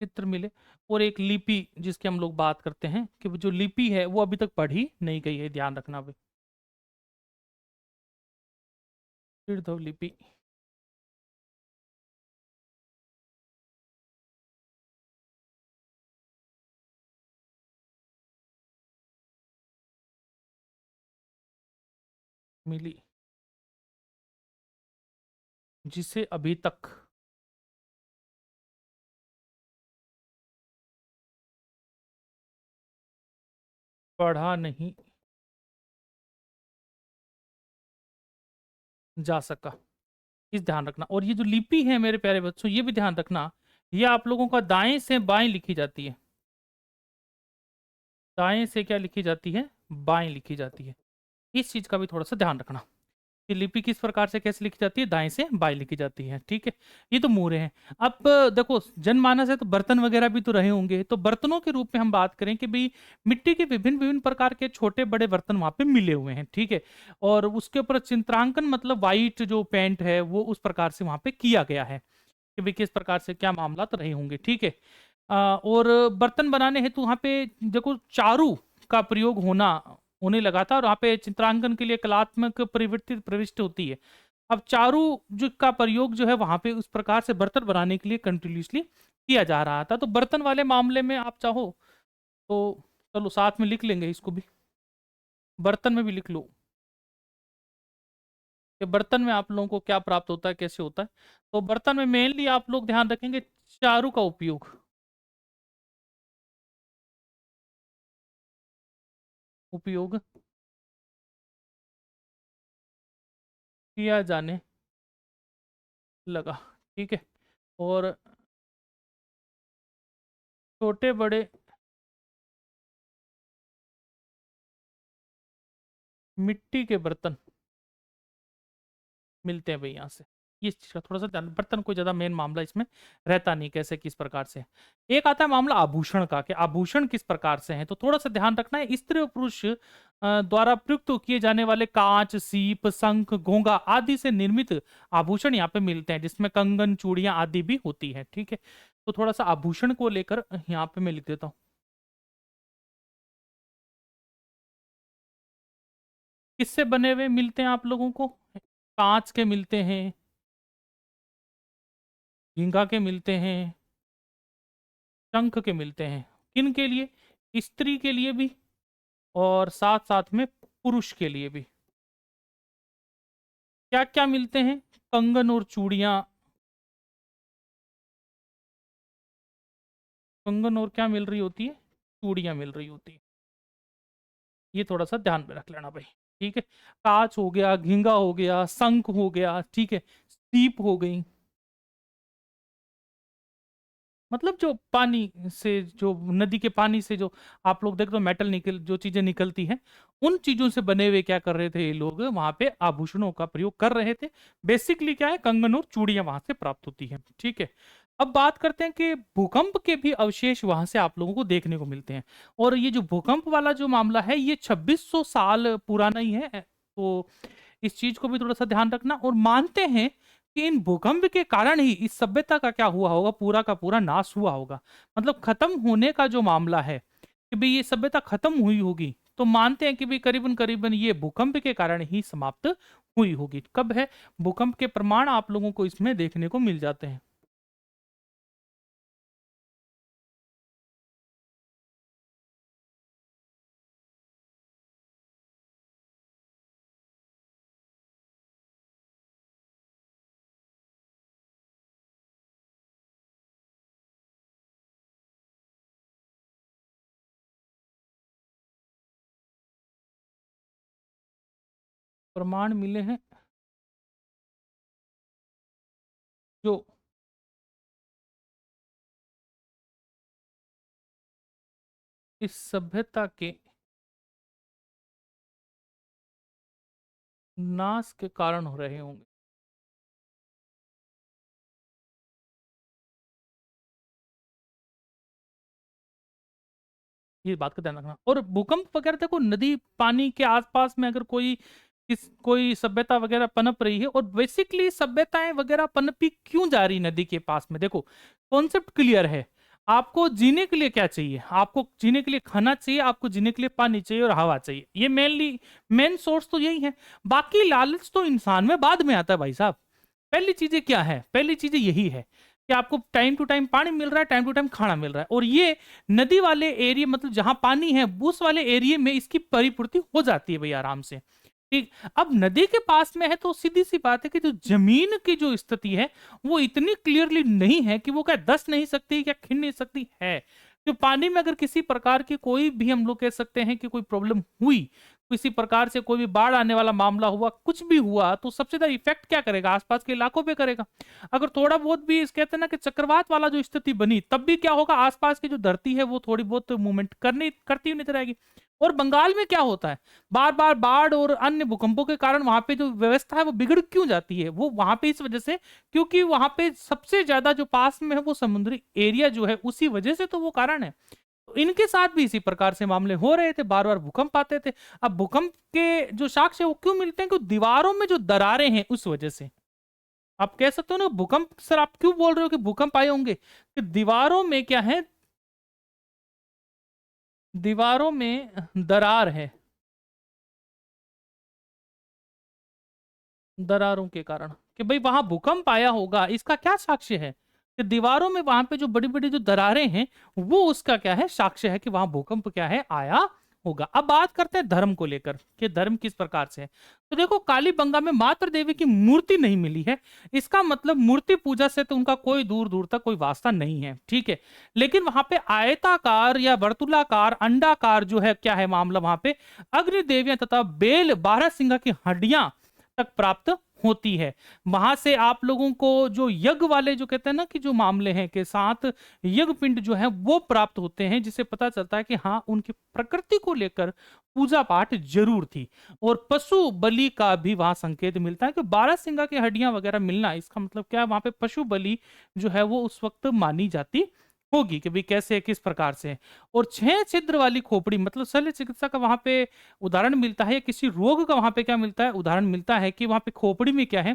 चित्र मिले। और एक लिपि जिसकी हम लोग बात करते हैं कि वो जो लिपि है वो अभी तक पढ़ी नहीं गई है, ध्यान रखना भाई। सिरधव लिपि मिली जिसे अभी तक पढ़ा नहीं जा सका। इस ध्यान रखना। और ये जो लिपि है मेरे प्यारे बच्चों, ये भी ध्यान रखना, ये आप लोगों का दाएं से बाएं लिखी जाती है। दाएं से क्या लिखी जाती है? बाएं लिखी जाती है। इस चीज का भी थोड़ा सा ध्यान रखना कि लिपि किस प्रकार से कैसे लिखी जाती है, दाएं से बाएं लिखी जाती है। ठीक है, ये तो मोहरे हैं। अब देखो, जनमानस है तो बर्तन वगैरह भी तो रहे होंगे, तो बर्तनों के रूप में हम बात करें कि भाई मिट्टी के विभिन्न विभिन्न प्रकार के छोटे बड़े बर्तन वहां पे मिले हुए हैं। ठीक है, और उसके ऊपर चित्रांकन मतलब वाइट जो पेंट है वो उस प्रकार से वहां पे किया गया है कि भाई किस प्रकार से क्या मामला तो रहे होंगे। ठीक है, और बर्तन बनाने हेतु वहां पे देखो चारू का प्रयोग होने लगा था, और वहाँ पे चित्रांकन के लिए कलात्मक प्रवृत्ति प्रविष्ट होती है। अब चारू जो का प्रयोग जो है वहां पे उस प्रकार से बर्तन बनाने के लिए कंटिन्यूसली किया जा रहा था। तो बर्तन वाले मामले में आप चाहो तो चलो साथ में लिख लेंगे इसको भी, बर्तन में भी लिख लो कि बर्तन में आप लोगों को क्या प्राप्त होता है, कैसे होता है। तो बर्तन में मेनली आप लोग ध्यान रखेंगे चारू का उपयोग, उपयोग किया जाने लगा। ठीक है, और छोटे बड़े मिट्टी के बर्तन मिलते हैं भाई यहाँ से। इस चीज का थोड़ा सा ध्यान, बर्तन कोई ज्यादा मेन मामला इसमें रहता नहीं कैसे किस प्रकार से। एक आता है मामला आभूषण का कि आभूषण किस प्रकार से है, तो थोड़ा सा ध्यान रखना है। स्त्री और पुरुष द्वारा प्रयुक्त किए जाने वाले कांच, सीप, शंख, घोंघा आदि से निर्मित आभूषण यहाँ पे मिलते हैं, जिसमें कंगन, चूड़ियां आदि भी होती है। ठीक है, तो थोड़ा सा आभूषण को लेकर यहाँ पे मैं लिख देता हूँ। किससे बने हुए मिलते हैं आप लोगों को? कांच के मिलते हैं, झींगा के मिलते हैं, शंख के मिलते हैं। किन के लिए? स्त्री के लिए भी और साथ साथ में पुरुष के लिए भी। क्या क्या मिलते हैं? कंगन और चूड़ियां। कंगन और क्या मिल रही होती है? चूड़ियां मिल रही होती है। ये थोड़ा सा ध्यान में रख लेना भाई। ठीक है, कांच हो गया, घिंगा हो गया, शंख हो गया, ठीक है, सीप हो गई, मतलब जो पानी से, जो नदी के पानी से जो आप लोग देख दो मेटल निकल जो चीजें निकलती हैं, उन चीजों से बने हुए क्या कर रहे थे ये लोग वहां पे आभूषणों का प्रयोग कर रहे थे। बेसिकली क्या है, कंगन और चूड़ियां वहां से प्राप्त होती हैं। ठीक है, अब बात करते हैं कि भूकंप के भी अवशेष वहां से आप लोगों को देखने को मिलते हैं। और ये जो भूकंप वाला जो मामला है ये 2600 साल पुराना ही है। तो इस चीज को भी थोड़ा सा ध्यान रखना। और मानते हैं कि इन भूकंप के कारण ही इस सभ्यता का क्या हुआ होगा, पूरा का पूरा नाश हुआ होगा। मतलब खत्म होने का जो मामला है कि भाई ये सभ्यता खत्म हुई होगी, तो मानते हैं कि भी करीबन करीबन ये भूकंप के कारण ही समाप्त हुई होगी। कब है? भूकंप के प्रमाण आप लोगों को इसमें देखने को मिल जाते हैं। प्रमाण मिले हैं जो इस सभ्यता के नाश के कारण हो रहे होंगे। ये बात का ध्यान रखना। और भूकंप वगैरह देखो, नदी पानी के आसपास में अगर कोई सभ्यता वगैरह पनप रही है, और बेसिकली सभ्यताएं वगैरह पनपी क्यों जा रही नदी के पास में, देखो कॉन्सेप्ट क्लियर है। आपको जीने के लिए क्या चाहिए? आपको जीने के लिए खाना चाहिए, आपको जीने के लिए पानी चाहिए और हवा चाहिए। ये मेन सोर्स तो यही है। बाकी लालच तो इंसान में बाद में आता है भाई साहब। पहली चीजें क्या है? पहली चीजें यही है कि आपको टाइम टू टाइम पानी मिल रहा है, टाइम टू टाइम खाना मिल रहा है, और ये नदी वाले एरिया, मतलब जहां पानी है उस वाले एरिया में इसकी परिपूर्ति हो जाती है भाई आराम से। ठीक। अब नदी के पास में है तो सीधी सी बात है कि जो जमीन की जो स्थिति है वो इतनी क्लियरली नहीं है कि वो क्या दस नहीं सकती, क्या खिन नहीं सकती है। तो पानी में अगर किसी प्रकार की कोई भी, हम लोग कह सकते हैं कि कोई प्रॉब्लम हुई, किसी प्रकार से कोई भी बाढ़ आने वाला मामला हुआ, कुछ भी हुआ, तो सबसे ज्यादा इफेक्ट क्या करेगा? आसपास के इलाकों पे करेगा। अगर थोड़ा बहुत भी इस कहते हैं ना कि चक्रवात वाला जो स्थिति बनी, तब भी क्या होगा? आसपास की जो धरती है वो थोड़ी बहुत मूवमेंट करती हुई नजर आएगी। और बंगाल में क्या होता है? बार बार बाढ़ और अन्य भूकंपों के कारण वहां पे जो व्यवस्था है वो बिगड़ क्यों जाती है? वो वहां पे इस वजह से, क्योंकि वहां पे सबसे ज्यादा जो पास में है वो समुद्री एरिया जो है, उसी वजह से तो वो कारण है। तो इनके साथ भी इसी प्रकार से मामले हो रहे थे, बार बार भूकंप आते थे। अब भूकंप के जो साक्ष्य वो क्यों मिलते हैं? कि दीवारों में जो दरारें हैं उस वजह से। आप कह सकते हो ना भूकंप, सर आप क्यों बोल रहे हो कि भूकंप आए होंगे? कि दीवारों में क्या है? दीवारों में दरार है, दरारों के कारण। कि भाई वहां भूकंप आया होगा, इसका क्या साक्ष्य है? कि दीवारों में वहां पे जो बड़ी बड़ी जो दरारें हैं, वो उसका क्या है? साक्ष्य है कि वहां भूकंप क्या है, आया होगा। अब बात करते हैं धर्म को लेकर, कि धर्म किस प्रकार से है। तो देखो, कालीबंगा में मात्र देवी की मूर्ति नहीं मिली है। इसका मतलब मूर्ति पूजा से तो उनका कोई दूर दूर तक कोई वास्ता नहीं है, ठीक है। लेकिन वहां पे आयताकार या वर्तुलाकार अंडाकार जो है, क्या है मामला वहां पे? अग्नि देवियां तथा बेल बारहसिंगा की हड्डियां तक प्राप्त होती है। वहां से आप लोगों को जो यज्ञ वाले जो कहते हैं ना कि जो मामले हैं के साथ यज्ञ पिंड जो है वो प्राप्त होते हैं, जिससे पता चलता है कि हाँ, उनकी प्रकृति को लेकर पूजा पाठ जरूर थी। और पशु बलि का भी वहां संकेत मिलता है कि बारहसिंगा की हड्डियां वगैरह मिलना, इसका मतलब क्या है? वहां पे पशु बलि जो है वो उस वक्त मानी जाती होगी कि भाई कैसे किस प्रकार से। और छह छिद्र वाली खोपड़ी, मतलब शल्य चिकित्सा का वहां पे उदाहरण मिलता है, या किसी रोग का वहां पे क्या मिलता है? उदाहरण मिलता है कि वहां पे खोपड़ी में क्या है?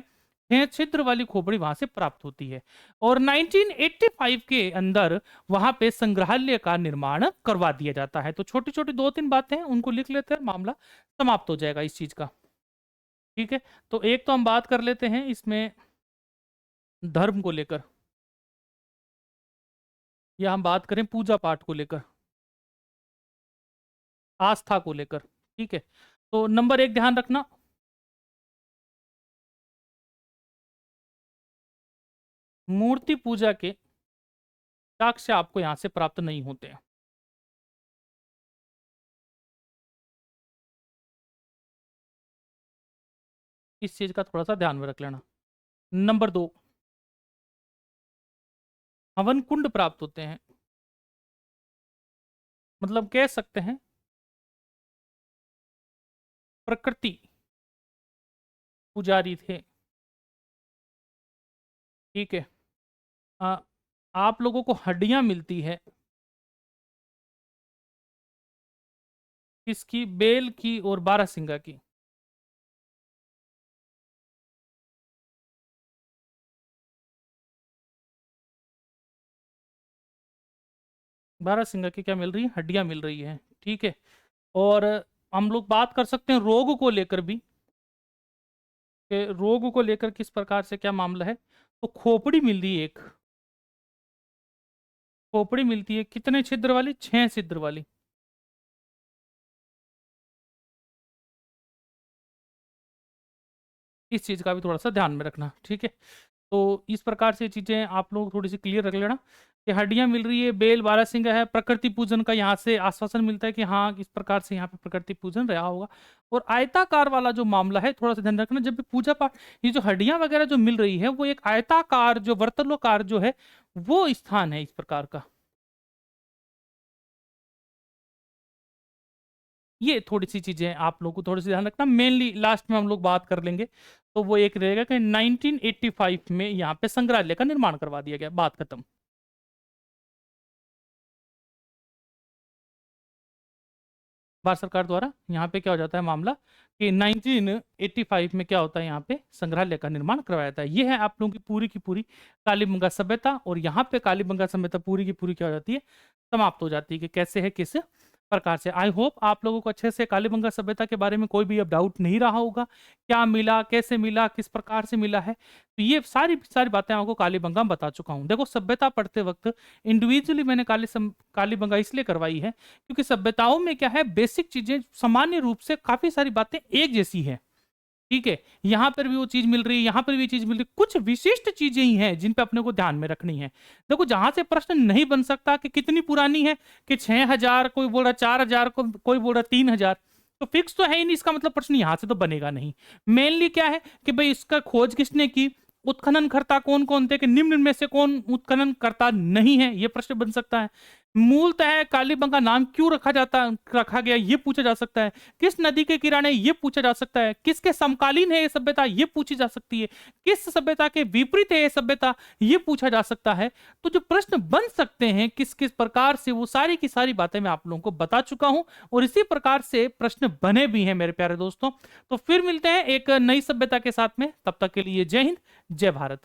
छह छिद्र वाली खोपड़ी वहां से प्राप्त होती है। और 1985 के अंदर वहां पे संग्रहालय का निर्माण करवा दिया जाता है। तो छोटी छोटी दो तीन बातें हैं, उनको लिख लेते हैं, मामला समाप्त हो जाएगा इस चीज का। ठीक है। तो एक तो हम बात कर लेते हैं इसमें धर्म को लेकर, या हम बात करें पूजा पाठ को लेकर, आस्था को लेकर। ठीक है। तो नंबर एक ध्यान रखना, मूर्ति पूजा के साक्ष्य आपको यहां से प्राप्त नहीं होते हैं। इस चीज का थोड़ा सा ध्यान में रख लेना। नंबर दो, हवन कुंड प्राप्त होते हैं। मतलब कह सकते हैं प्रकृति पुजारी थे। ठीक है। आ, आप लोगों को हड्डियां मिलती है, किसकी? बेल की और बारहसिंगा की। बारहसिंगा की क्या मिल रही है? हड्डियां मिल रही है। ठीक है। और हम लोग बात कर सकते हैं रोग को लेकर भी, कि रोग को लेकर किस प्रकार से क्या मामला है। तो खोपड़ी मिल रही है एक, खोपड़ी मिलती है कितने छिद्र वाली, 6 छिद्र वाली। इस चीज का भी थोड़ा सा ध्यान में रखना, ठीक है। तो इस प्रकार से चीजें आप लोग थोड़ी सी क्लियर रख लेना कि हड्डियां मिल रही है, बेल बारहसिंगा है, प्रकृति पूजन का यहाँ से आश्वासन मिलता है कि हाँ इस प्रकार से यहाँ पे प्रकृति पूजन रहा होगा। और आयताकार वाला जो मामला है थोड़ा सा ध्यान रखना, जब भी पूजा पाठ, ये जो हड्डियां वगैरह जो मिल रही है वो एक आयताकार जो वर्तुलाकार जो है वो स्थान है इस प्रकार का। ये थोड़ी सी चीजें आप लोगों को थोड़ी सी ध्यान रखना, मेनली लास्ट में हम लोग बात कर लेंगे। तो वो एक रहेगा कि 1985 में यहाँ पे संग्रहालय का निर्माण करवा दिया गया, बात खत्म। भारत सरकार द्वारा यहाँ पे क्या हो जाता है मामला कि 1985 में क्या होता है, यहाँ पे संग्रहालय का निर्माण करवाया जाता है। ये है आप लोगों की पूरी कालीबंगा सभ्यता, और यहाँ पे कालीबंगा सभ्यता पूरी की पूरी क्या हो जाती है, समाप्त हो जाती है कि कैसे है किस प्रकार से। आई होप आप लोगों को अच्छे से कालीबंगा सभ्यता के बारे में कोई भी अब डाउट नहीं रहा होगा, क्या मिला, कैसे मिला, किस प्रकार से मिला है। तो ये सारी सारी बातें आपको कालीबंगा में बता चुका हूँ। देखो सभ्यता पढ़ते वक्त इंडिविजुअली मैंने कालीबंगा इसलिए करवाई है क्योंकि सभ्यताओं में क्या है, बेसिक चीजें सामान्य रूप से काफी सारी बातें एक जैसी है, ठीक है। यहां पर भी वो चीज मिल रही है, यहां पर भी चीज मिल रही है, कुछ विशिष्ट चीजें ही हैं जिन पे अपने को ध्यान में रखनी है। देखो जहां से प्रश्न नहीं बन सकता कि कितनी पुरानी है, कि 6,000, कोई बोल रहा 4,000, कोई बोल रहा 3,000, तो फिक्स तो है ही नहीं, इसका मतलब प्रश्न यहां से तो बनेगा नहीं। मेनली क्या है कि भाई इसका खोज किसने की, उत्खनन करता कौन कौन थे, कि निम्न में से कौन उत्खनन करता नहीं है, ये प्रश्न बन सकता है। मूलतः कालीबंगा नाम क्यों रखा गया, ये पूछा जा सकता है। किस नदी के किनारे, ये पूछा जा सकता है। किसके समकालीन है ये सभ्यता, ये पूछी जा सकती है। किस सभ्यता के विपरीत है ये सभ्यता, ये पूछा जा सकता है। तो जो प्रश्न बन सकते हैं किस किस प्रकार से, वो सारी की सारी बातें मैं आप लोगों को बता चुका हूं, और इसी प्रकार से प्रश्न बने भी हैं मेरे प्यारे दोस्तों। तो फिर मिलते हैं एक नई सभ्यता के साथ में, तब तक के लिए जय हिंद, जय भारत।